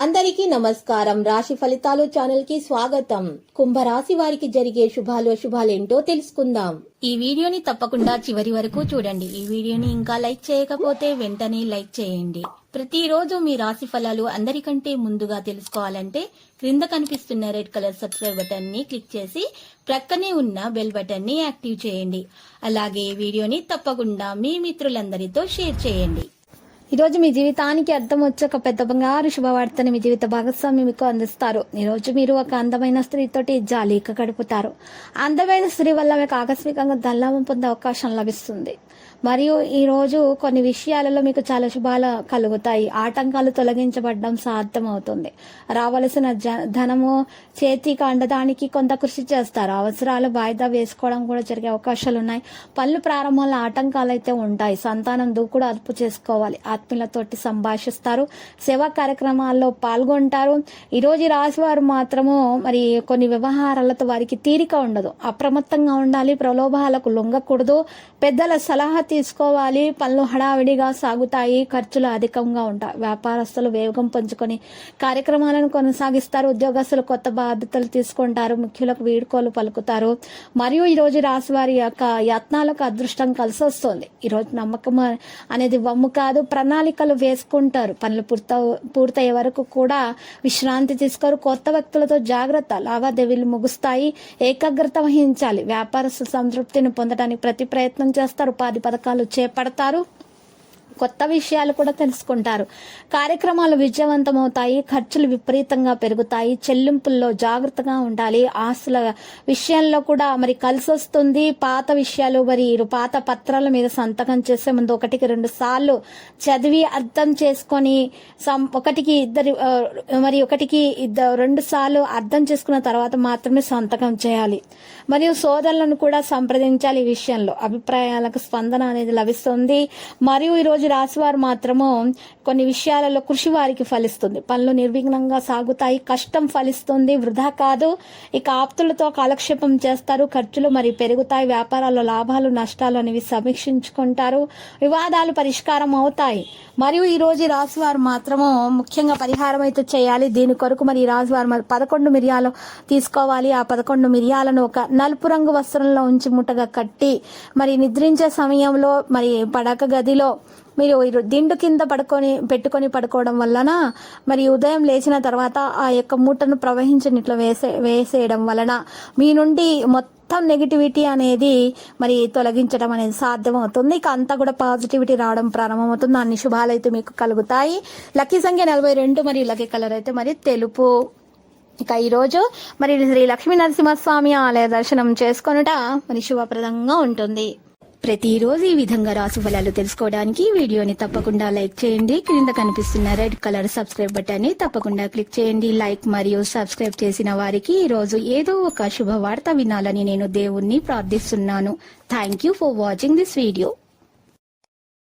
అందరికీ నమస్కారం. రాశి ఫలితాలు ఛానల్ కి స్వాగతం. కుంభరాశి వారికి జరిగే శుభాలేంటో తెలుసుకుందాం. ఈ వీడియోని తప్పకుండా చివరి వరకు చూడండి. ఈ వీడియోని ఇంకా లైక్ చేయకపోతే వెంటనే లైక్ చేయండి. ప్రతిరోజు మీ రాశి ఫలాలు అందరికంటే ముందుగా తెలుసుకోవాలంటే క్రింద కనిపిస్తున్న రెడ్ కలర్ సబ్స్క్రైబ్ బటన్ ని క్లిక్ చేసి ప్రక్కనే ఉన్న బెల్ బటన్ ని యాక్టివ్ చేయండి. అలాగే ఈ వీడియోని తప్పకుండా మీ మిత్రులందరితో షేర్ చేయండి. ఈరోజు మీ జీవితానికి అర్థం వచ్చే ఒక పెద్ద బంగారు శుభవార్తని మీ జీవిత భాగస్వామి మీకు అందిస్తారు. ఈరోజు మీరు ఒక అందమైన స్త్రీతోటి జాలీగా గడుపుతారు. అందమైన స్త్రీ వల్ల మీకు ఆకస్మికంగా ధనలాభం పొందే అవకాశం లభిస్తుంది. మరియు ఈ రోజు కొన్ని విషయాలలో మీకు చాలా శుభాలు కలుగుతాయి. ఆటంకాలు తొలగించబడడం సాధ్యమవుతుంది. రావలసిన ధనము చేతికి అందడానికి కొంత కృషి చేస్తారు. అవసరాలు వాయిదా వేసుకోవడం కూడా జరిగే అవకాశాలు ఉన్నాయి. పనులు ప్రారంభంలో ఆటంకాలు అయితే ఉంటాయి. సంతానం దూకుడు అదుపు చేసుకోవాలి. ఆత్మీయులతోటి సంభాషిస్తారు. సేవా కార్యక్రమాల్లో పాల్గొంటారు. ఈ రోజు రాశి వారు మాత్రము మరి కొన్ని వ్యవహారాలతో వారికి తీరిక ఉండదు. అప్రమత్తంగా ఉండాలి. ప్రలోభాలకు లొంగకూడదు. పెద్దల సలహా తీసుకోవాలి. పనులు హడావిడిగా సాగుతాయి. ఖర్చులు అధికంగా ఉంటాయి. వ్యాపారస్తులు వేగం పంచుకొని కార్యక్రమాలను కొనసాగిస్తారు. ఉద్యోగస్తులు కొత్త బాధ్యతలు తీసుకుంటారు. ముఖ్యులకు వీడ్కోలు పలుకుతారు. మరియు ఈ రోజు రాశి వారి యొక్క యత్నాలకు అదృష్టం కలిసి వస్తుంది. ఈరోజు నమ్మకం అనేది వమ్ము కాదు. ప్రణాళికలు వేసుకుంటారు. పనులు పూర్తయ్యే వరకు కూడా విశ్రాంతి తీసుకోరు. కొత్త వ్యక్తులతో జాగ్రత్త. లావాదేవీలు ముగుస్తాయి. ఏకాగ్రత వహించాలి. వ్యాపారస్తు సంతృప్తిని పొందడానికి ప్రతి ప్రయత్నం చేస్తారు. ఉపాధి పథకాలు చేపడతారు. కొత్త విషయాలు కూడా తెలుసుకుంటారు. కార్యక్రమాలు విజయవంతమవుతాయి. ఖర్చులు విపరీతంగా పెరుగుతాయి. చెల్లింపుల్లో జాగ్రత్తగా ఉండాలి. ఆస్తుల విషయంలో కూడా మరి కలిసి వస్తుంది. పాత విషయాలు మరి పాత పత్రాల మీద సంతకం చేసే ముందు 1-2 సార్లు చదివి అర్థం చేసుకొని ఒకటికి 2 సార్లు అర్థం చేసుకున్న తర్వాత మాత్రమే సంతకం చేయాలి. మరియు సోదరులను కూడా సంప్రదించాలి. ఈ విషయంలో అభిప్రాయాలకు స్పందన అనేది లభిస్తుంది. మరియు ఈరోజు రాశివారు మాత్రము కొన్ని విషయాలలో కృషి వారికి ఫలిస్తుంది. పనులు నిర్విఘ్నంగా సాగుతాయి. కష్టం ఫలిస్తుంది. వృధా కాదు. ఇక ఆప్తులతో కాలక్షేపం చేస్తారు. ఖర్చులు మరి పెరుగుతాయి. వ్యాపారాల్లో లాభాలు నష్టాలు అనేవి సమీక్షించుకుంటారు. వివాదాలు పరిష్కారం అవుతాయి. మరియు ఈ రోజు రాశివారు మాత్రము ముఖ్యంగా పరిహారం అయితే చేయాలి. దీని కొరకు మరి రాశివారు 11 మిరియాలు తీసుకోవాలి. ఆ 11 మిరియాలను ఒక నలుపు రంగు వస్త్రంలో ఉంచి ముట్టగా కట్టి మరి నిద్రించే సమయంలో మరి పడక గదిలో మీరు దిండు కింద పెట్టుకొని పడుకోవడం వలన మరి ఉదయం లేచిన తర్వాత ఆ యొక్క మూటను ప్రవహించినట్లు వేసేయడం వలన మీ నుండి మొత్తం నెగిటివిటీ అనేది మరి తొలగించడం అనేది సాధ్యమవుతుంది. ఇక అంతా కూడా పాజిటివిటీ రావడం ప్రారంభమవుతుంది. అన్ని శుభాలు అయితే మీకు కలుగుతాయి. లక్కీ సంఖ్య 42 మరియు లక్కీ కలర్ అయితే మరి తెలుపు. ఇక ఈరోజు మరి శ్రీ లక్ష్మీ నరసింహస్వామి ఆలయ దర్శనం చేసుకొనుట మరి శుభప్రదంగా ఉంటుంది. ప్రతిరోజు ఈ విధంగా రాశి ఫలాలు తెలుసుకోవడానికి వీడియోని తప్పకుండా లైక్ చేయండి. క్రింద కనిపిస్తున్న రెడ్ కలర్ సబ్స్క్రైబ్ బటన్ ని తప్పకుండా క్లిక్ చేయండి. లైక్ మరియు సబ్స్క్రైబ్ చేసిన వారికి ఈ రోజు ఏదో ఒక శుభవార్త వినాలని నేను దేవుణ్ణి ప్రార్థిస్తున్నాను. Thank you for watching this video.